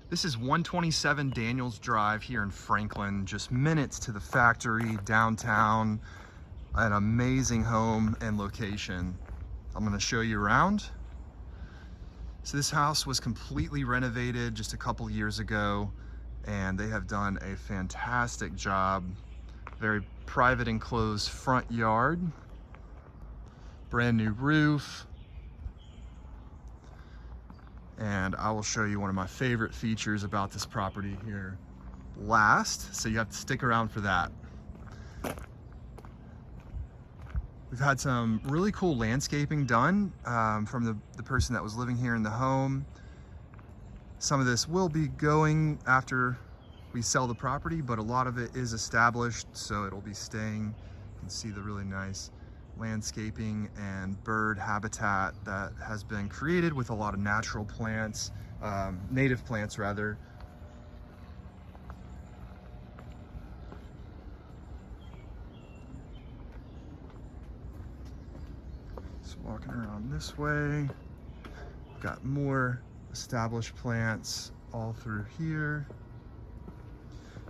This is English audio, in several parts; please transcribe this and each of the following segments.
This is 127 Daniels Drive here in Franklin, just minutes to the factory, downtown. An amazing home and location. I'm gonna show you around. So this house was completely renovated just a couple years ago, and they have done a fantastic job. Very private enclosed front yard, brand new roof. And I will show you one of my favorite features about this property here last, so you have to stick around for that. We've had some really cool landscaping done from the person that was living here in the home. Some of this will be going after we sell the property, but a lot of it is established, so it'll be staying. You can see the really nice landscaping and bird habitat that has been created with a lot of natural plants, native plants rather. Just walking around this way, got more established plants all through here.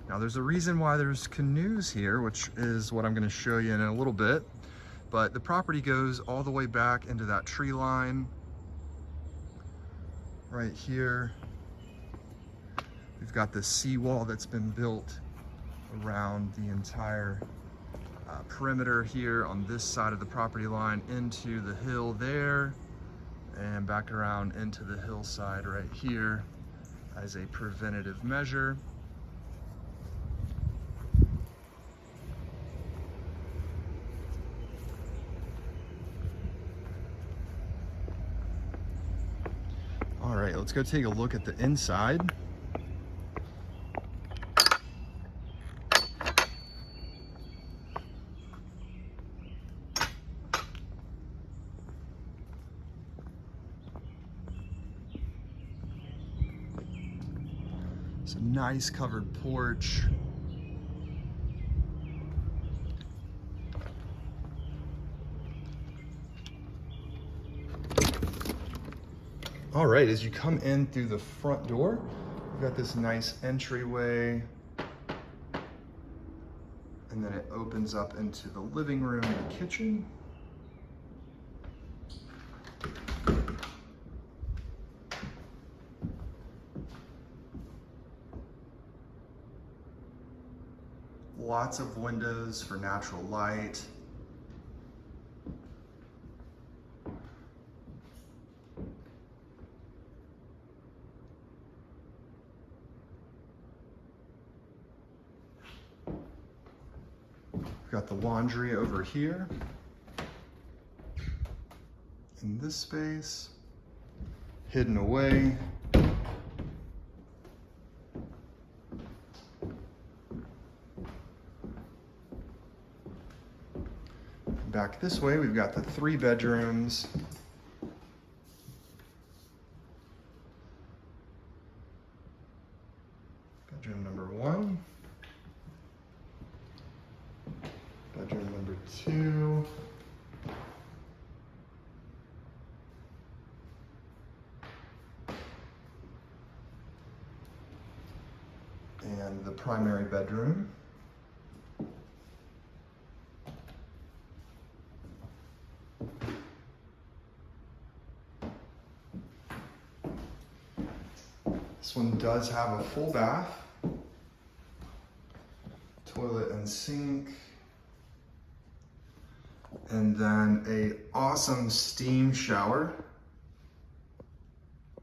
Now there's a reason why there's canoes here, which is what I'm going to show you in a little bit. But the property goes all the way back into that tree line right here. We've got this seawall that's been built around the entire perimeter here on this side of the property line into the hill there and back around into the hillside right here as a preventative measure. All right, let's go take a look at the inside. It's a nice covered porch. All right, as you come in through the front door, you've got this nice entryway, and then it opens up into the living room and kitchen. Lots of windows for natural light. We've got the laundry over here in this space, hidden away. Back this way, we've got the 3 bedrooms. Bedroom number 1. Bedroom number 2. And the primary bedroom. This one does have a full bath, toilet and sink, and then a awesome steam shower.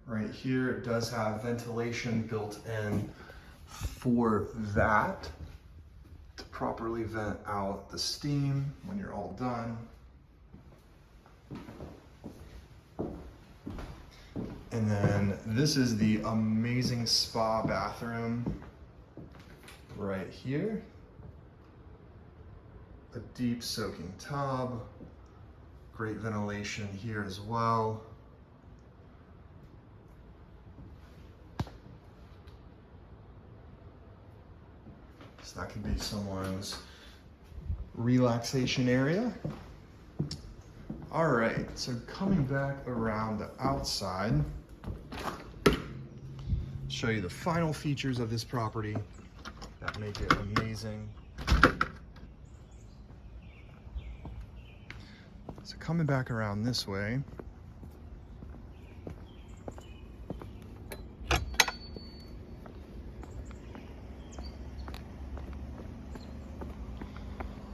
Right here, it does have ventilation built in for that to properly vent out the steam when you're all done. And then this is the amazing spa bathroom right here. A deep soaking tub, great ventilation here as well. So that could be someone's relaxation area. All right, so coming back around the outside, show you the final features of this property that make it amazing. So coming back around this way,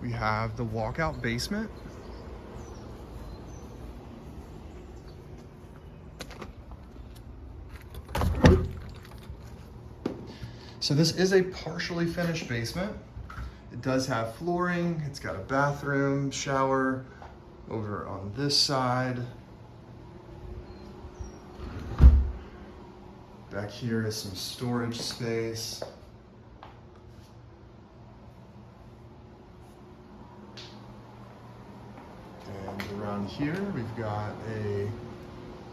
we have the walkout basement. So this is a partially finished basement. It does have flooring. It's got a bathroom, shower over on this side. Back here is some storage space. And around here, we've got a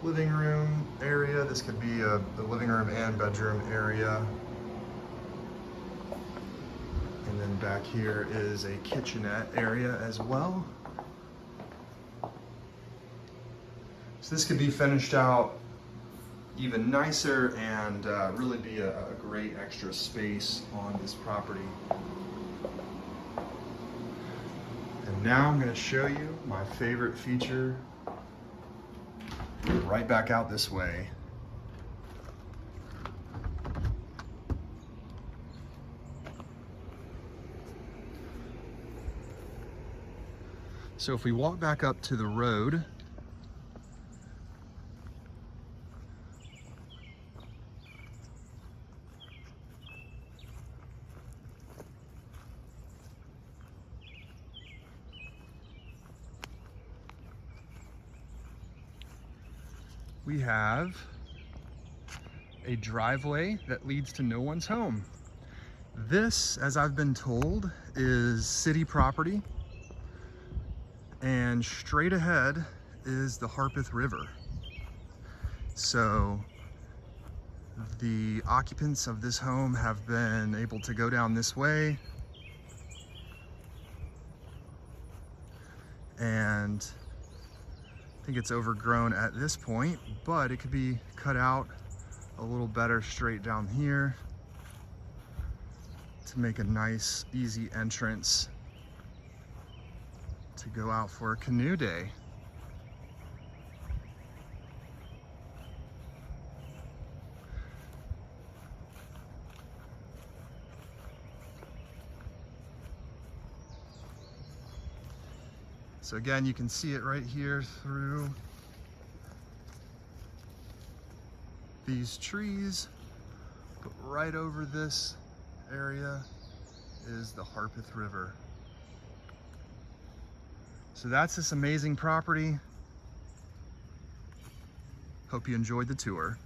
living room area. This could be the living room and bedroom area. And then back here is a kitchenette area as well. So this could be finished out even nicer and really be a great extra space on this property. And now I'm going to show you my favorite feature right back out this way. So if we walk back up to the road, we have a driveway that leads to no one's home. This, as I've been told, is city property, and straight ahead is the Harpeth River. So the occupants of this home have been able to go down this way, and I think it's overgrown at this point, but it could be cut out a little better straight down here to make a nice, easy entrance to go out for a canoe day. So again, you can see it right here through these trees, but right over this area is the Harpeth River. So that's this amazing property. Hope you enjoyed the tour.